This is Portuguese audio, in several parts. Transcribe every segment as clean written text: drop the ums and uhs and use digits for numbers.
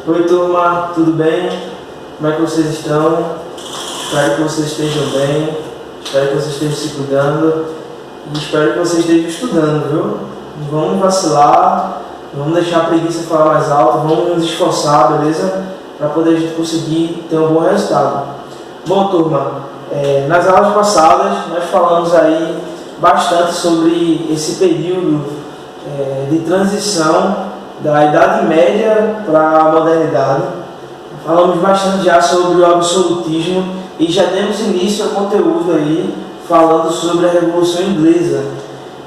Oi turma, tudo bem? Como é que vocês estão? Espero que vocês estejam bem, espero que vocês estejam se cuidando e espero que vocês estejam estudando, viu? Não vamos vacilar, vamos deixar a preguiça falar mais alto, vamos nos esforçar, beleza? Para poder a gente conseguir ter um bom resultado. Bom turma, nas aulas passadas nós falamos aí bastante sobre esse período de transição da Idade Média para a modernidade. Falamos bastante já sobre o absolutismo e já demos início ao conteúdo aí falando sobre a Revolução Inglesa,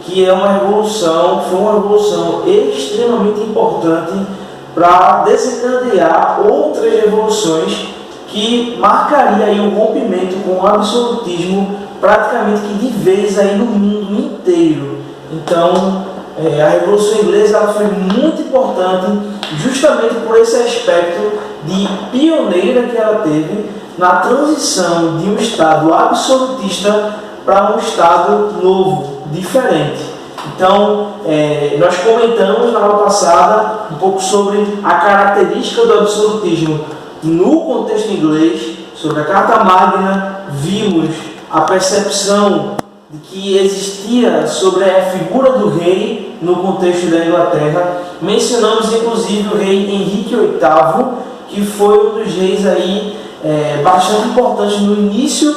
que foi uma revolução extremamente importante para desencadear outras revoluções que marcaria aí um rompimento com o absolutismo praticamente que de vez aí no mundo inteiro. Então, a Revolução Inglesa ela foi muito importante justamente por esse aspecto de pioneira que ela teve na transição de um Estado absolutista para um Estado novo, diferente. Então, nós comentamos na aula passada um pouco sobre a característica do absolutismo no contexto inglês, sobre a Carta Magna, vimos a percepção de que existia sobre a figura do rei no contexto da Inglaterra. Mencionamos inclusive o rei Henrique VIII, que foi um dos reis aí, bastante importante no início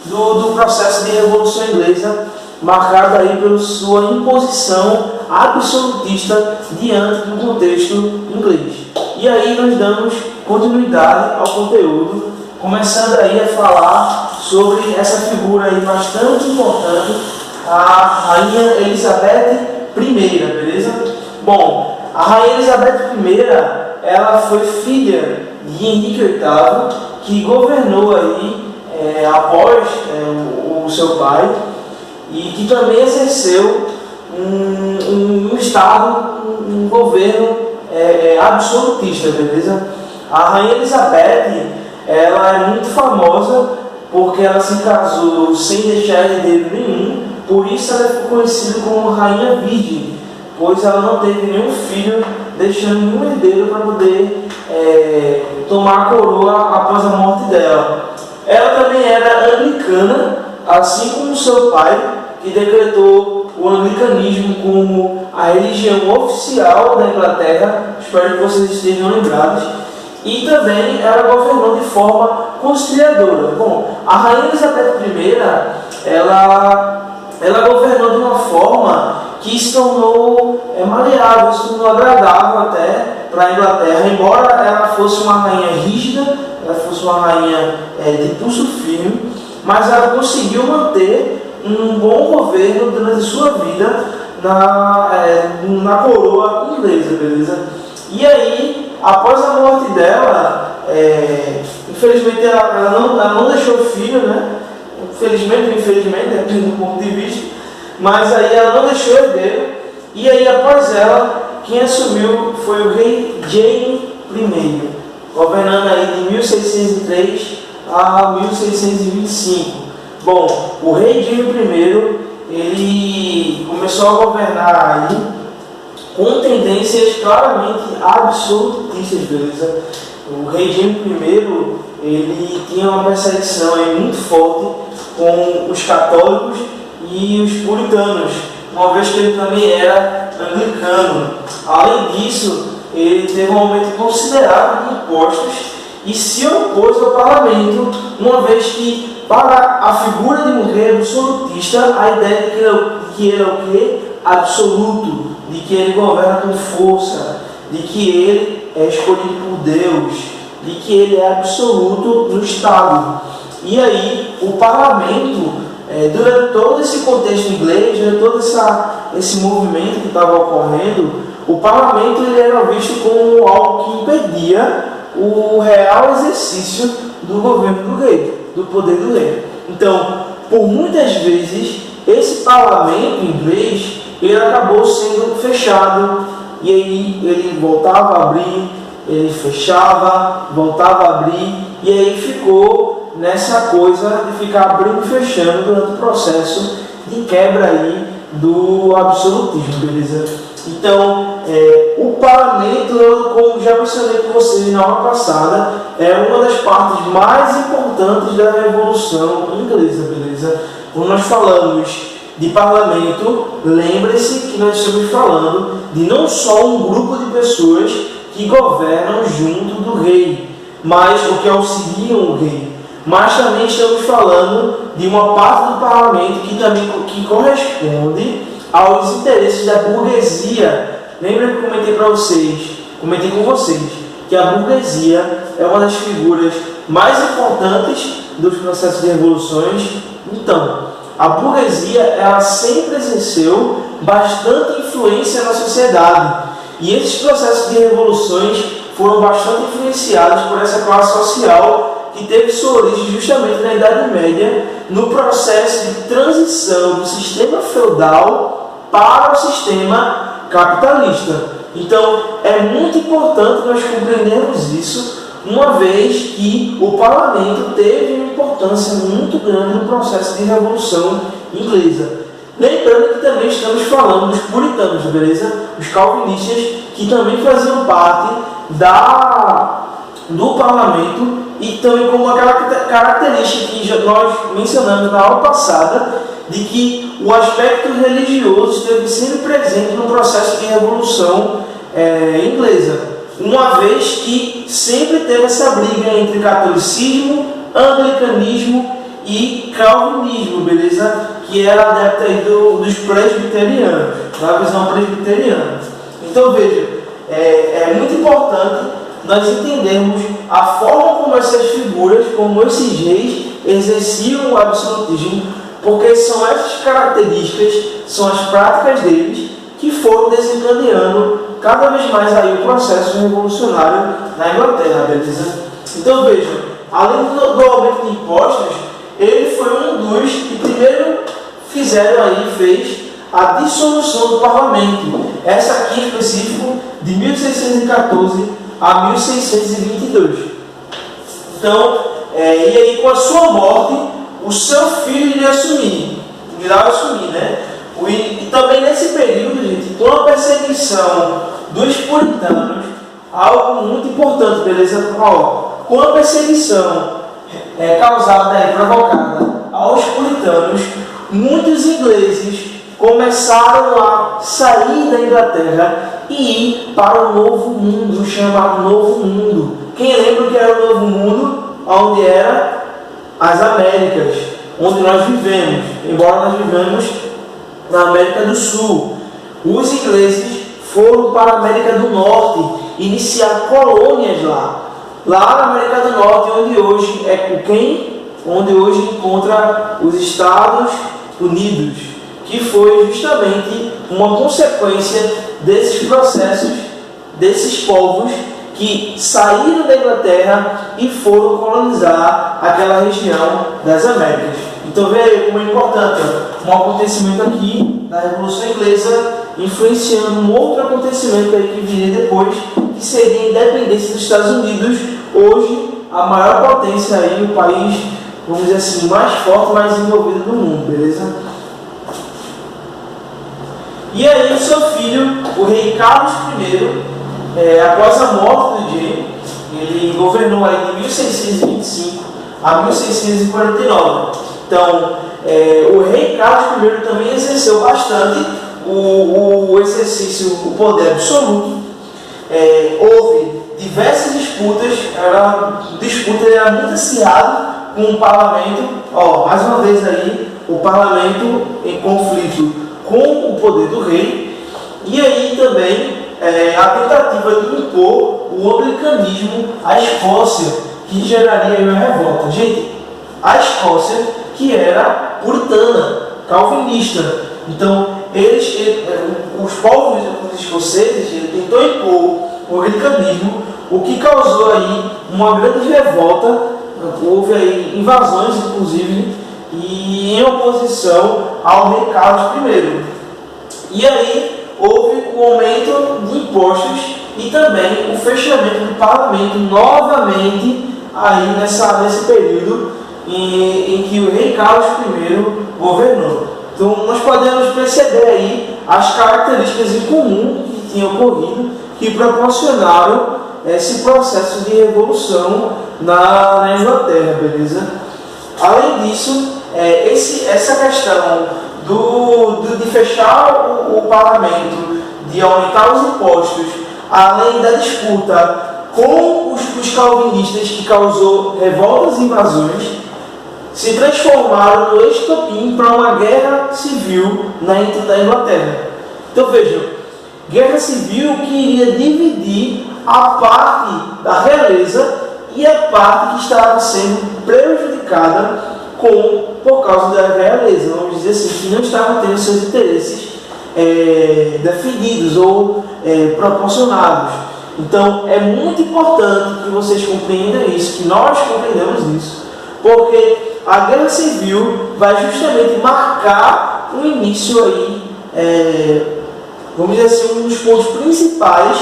do processo de Revolução Inglesa, marcado aí pela sua imposição absolutista diante do contexto inglês. E aí nós damos continuidade ao conteúdo, começando aí a falar sobre essa figura aí bastante importante, a Rainha Elizabeth I, beleza? Bom, a Rainha Elizabeth I, ela foi filha de Henrique VIII, que governou aí após o seu pai, e que também exerceu um Estado, um governo absolutista, beleza? A Rainha Elizabeth, ela é muito famosa porque ela se casou sem deixar herdeiro nenhum, por isso ela ficou conhecida como Rainha Virgem, pois ela não teve nenhum filho, deixando nenhum herdeiro para poder tomar a coroa após a morte dela. Ela também era anglicana, assim como seu pai, que decretou o anglicanismo como a religião oficial da Inglaterra. Espero que vocês estejam lembrados. E também ela governou de forma conciliadora. Bom, a Rainha Elizabeth I, ela governou de uma forma que se tornou maleável, se tornou agradável até para a Inglaterra, embora ela fosse uma rainha rígida, ela fosse uma rainha de pulso firme, mas ela conseguiu manter um bom governo durante sua vida na coroa inglesa, beleza? E aí, após a morte dela, infelizmente ela não deixou filho, né? Infelizmente ou infelizmente, depende do ponto de vista, mas aí ela não deixou herdeiro, e aí após ela, quem assumiu foi o rei Jaime I, governando aí de 1603 a 1625. Bom, o rei Jaime I, ele começou a governar aí com tendências claramente absolutistas, beleza? O rei Jaime I, ele tinha uma perseguição aí muito forte com os católicos e os puritanos, uma vez que ele também era anglicano. Além disso, ele teve um aumento considerável de impostos e se opôs ao parlamento, uma vez que, para a figura de um rei absolutista, a ideia de que ele é o quê? Absoluto, de que ele governa com força, de que ele é escolhido por Deus, de que ele é absoluto no Estado. E aí, o parlamento, durante todo esse contexto inglês, durante todo esse movimento que estava ocorrendo, o parlamento ele era visto como algo que impedia o real exercício do governo do rei, do poder do rei. Então, por muitas vezes, esse parlamento inglês ele acabou sendo fechado, e aí ele voltava a abrir, ele fechava, voltava a abrir, e aí ficou nessa coisa de ficar abrindo e fechando durante o processo de quebra aí do absolutismo, beleza? Então, o parlamento, como já mencionei com vocês na aula passada, é uma das partes mais importantes da Revolução Inglesa, beleza? Quando nós falamos de parlamento, lembre-se que nós estamos falando de não só um grupo de pessoas que governam junto do rei, mas o que auxiliam o rei, mas também estamos falando de uma parte do parlamento que corresponde aos interesses da burguesia. Lembra que eu comentei com vocês, que a burguesia é uma das figuras mais importantes dos processos de revoluções. Então, a burguesia, ela sempre exerceu bastante influência na sociedade. E esses processos de revoluções foram bastante influenciados por essa classe social que teve sua origem justamente na Idade Média, no processo de transição do sistema feudal para o sistema capitalista. Então, é muito importante nós compreendermos isso, uma vez que o parlamento teve uma importância muito grande no processo de revolução inglesa. Lembrando que também estamos falando dos puritanos, beleza? Os calvinistas, que também faziam parte do parlamento, e também como aquela característica que nós mencionamos na aula passada, de que o aspecto religioso esteve sempre presente no processo de revolução inglesa, uma vez que sempre teve essa briga entre catolicismo, anglicanismo e calvinismo, beleza? Que era adepto aí dos presbiterianos, da visão presbiteriana. Então veja, é muito importante nós entendermos a forma como essas figuras, como esses reis exerciam o absolutismo, porque são essas características, são as práticas deles que foram desencadeando cada vez mais aí o processo revolucionário na Inglaterra, beleza? Então veja, além do aumento de impostos, ele foi um dos que primeiro fez a dissolução do parlamento. Essa aqui em específico, de 1614 a 1622. Então, e aí com a sua morte, o seu filho irá assumir, né? E também nesse período, gente, com a perseguição dos puritanos, algo muito importante, beleza? Com a perseguição causada, provocada aos puritanos, muitos ingleses começaram a sair da Inglaterra e ir para o Novo Mundo, chamado Novo Mundo. Quem lembra que era o Novo Mundo? Onde era as Américas, onde nós vivemos, embora nós vivamos na América do Sul. Os ingleses foram para a América do Norte, iniciar colônias lá na América do Norte, onde hoje encontra os Estados Unidos, que foi justamente uma consequência desses processos, desses povos que saíram da Inglaterra e foram colonizar aquela região das Américas. Então veja como é importante um acontecimento aqui da Revolução Inglesa influenciando um outro acontecimento aí que viria depois, que seria a independência dos Estados Unidos, hoje a maior potência aí, o país, vamos dizer assim, mais forte, mais desenvolvido do mundo, beleza? E aí o seu filho, o rei Carlos I, após a morte do Jaime, ele governou aí de 1625 a 1649. Então, o rei Carlos I também exerceu bastante o exercício, o poder absoluto. Houve diversas disputas, o disputa era muito acirrado com o parlamento. Mais uma vez aí, o parlamento em conflito com o poder do rei. E aí também a tentativa de impor o anglicanismo à Escócia, que geraria uma revolta. Gente, a Escócia, que era puritana, calvinista. Então, os povos escoceses, ele tentou impor o anglicanismo, o que causou aí uma grande revolta. Houve aí invasões, inclusive, e em oposição ao rei Carlos I. E aí houve o aumento de impostos e também o fechamento do parlamento novamente aí nesse período em que o rei Carlos I governou. Então nós podemos perceber aí as características em comum que tinham ocorrido, que proporcionaram esse processo de revolução na Inglaterra, beleza? Além disso, essa questão de fechar o parlamento, de aumentar os impostos, além da disputa com os calvinistas, que causou revoltas e invasões, se transformaram no estopim para uma guerra civil dentro da Inglaterra. Então vejam, guerra civil que iria dividir a parte da realeza e a parte que estava sendo prejudicada por causa da realeza, vamos dizer assim, que não estava tendo seus interesses defendidos ou proporcionados. Então é muito importante que vocês compreendam isso, que nós compreendamos isso, porque a guerra civil vai justamente marcar o início aí, vamos dizer assim, um dos pontos principais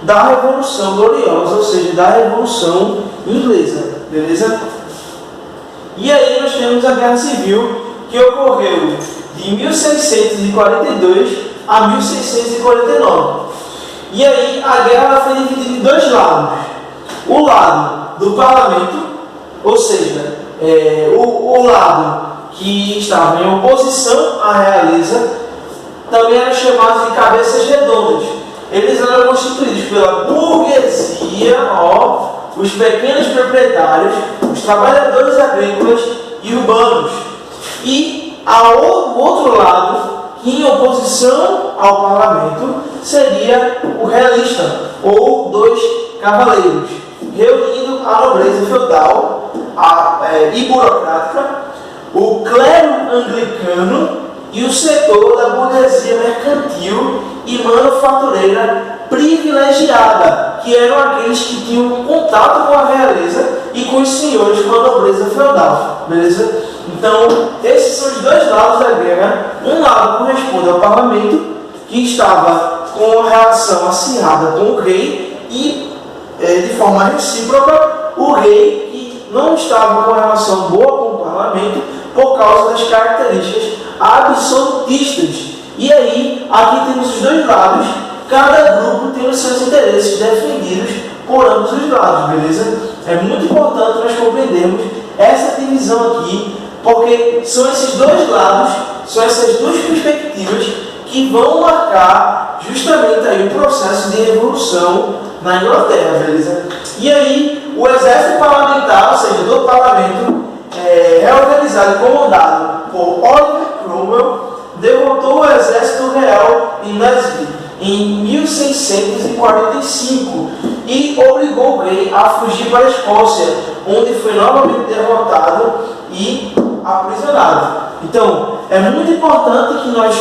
da Revolução Gloriosa, ou seja, da Revolução Inglesa, beleza? E aí nós temos a Guerra Civil, que ocorreu de 1642 a 1649. E aí a guerra foi dividida em dois lados. O lado do parlamento, ou seja, o lado que estava em oposição à realeza, também era chamado de cabeças redondas. Eles eram constituídos pela burguesia, os pequenos proprietários, os trabalhadores agrícolas e urbanos. E o outro lado, que em oposição ao parlamento, seria o realista, ou dois cavaleiros, reunindo a nobreza feudal e burocrática, o clero anglicano e o setor da burguesia mercantil e manufatureira privilegiada, que eram aqueles que tinham contato com a realeza e com os senhores, com a nobreza feudal, beleza? Então, esses são os dois lados da guerra. Um lado corresponde ao parlamento, que estava com uma relação acirrada com o rei, e de forma recíproca, o rei, que não estava com uma relação boa com o parlamento, por causa das características absolutistas. E aí, aqui temos os dois lados, cada grupo tem os seus interesses defendidos por ambos os lados, beleza? É muito importante nós compreendermos essa divisão aqui, porque são esses dois lados, são essas duas perspectivas que vão marcar justamente aí o processo de revolução na Inglaterra, beleza? E aí, o exército parlamentar, ou seja, do parlamento, reorganizado e comandado por Oliver Cromwell, derrotou o exército real em Naseby em 1645 e obrigou o rei a fugir para a Escócia, onde foi novamente derrotado e aprisionado. Então, é muito importante que nós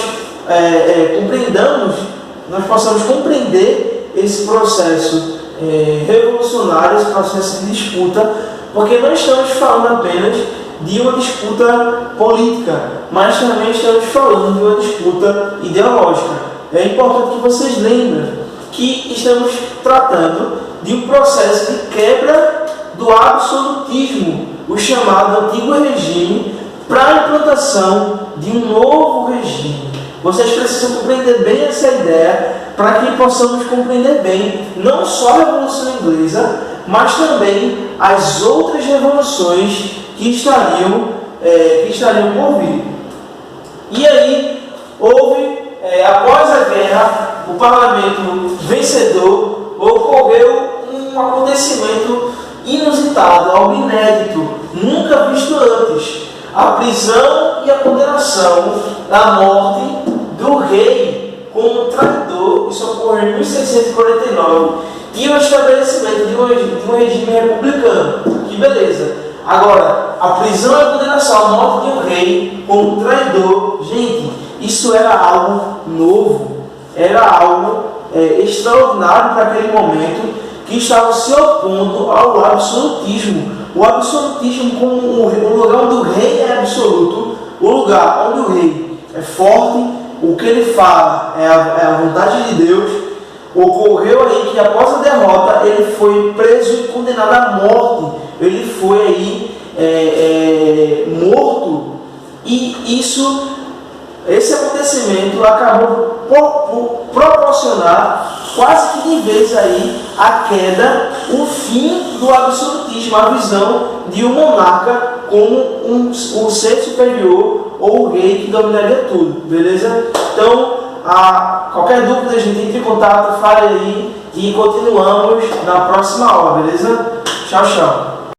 compreendamos, nós possamos compreender esse processo revolucionário, esse processo de disputa, porque não estamos falando apenas de uma disputa política, mas também estamos falando de uma disputa ideológica. É importante que vocês lembrem que estamos tratando de um processo de quebra do absolutismo, o chamado Antigo Regime, para a implantação de um novo regime. Vocês precisam compreender bem essa ideia para que possamos compreender bem não só a Revolução Inglesa, mas também as outras revoluções que estariam por vir. E aí, após a guerra, o parlamento vencedor, ocorreu um acontecimento inusitado, algo inédito, nunca visto antes: a prisão e a condenação da morte do rei como traidor. Isso ocorreu em 1649, e o estabelecimento de um regime republicano. Que beleza! Agora, a prisão e a condenação, a morte de um rei como traidor, gente, isso era algo novo, era algo extraordinário para aquele momento, que estava se opondo ao absolutismo. O absolutismo como o lugar onde o rei é absoluto, o lugar onde o rei é forte, o que ele fala é a vontade de Deus. Ocorreu aí que após a derrota ele foi preso e condenado à morte. Ele foi aí morto, e isso Esse acontecimento acabou por proporcionar quase que de vez aí a queda, o fim do absolutismo, a visão de um monarca como um ser superior ou o rei que dominaria tudo, beleza? Então, qualquer dúvida, a gente entre em contato, fale aí e continuamos na próxima aula, beleza? Tchau, tchau.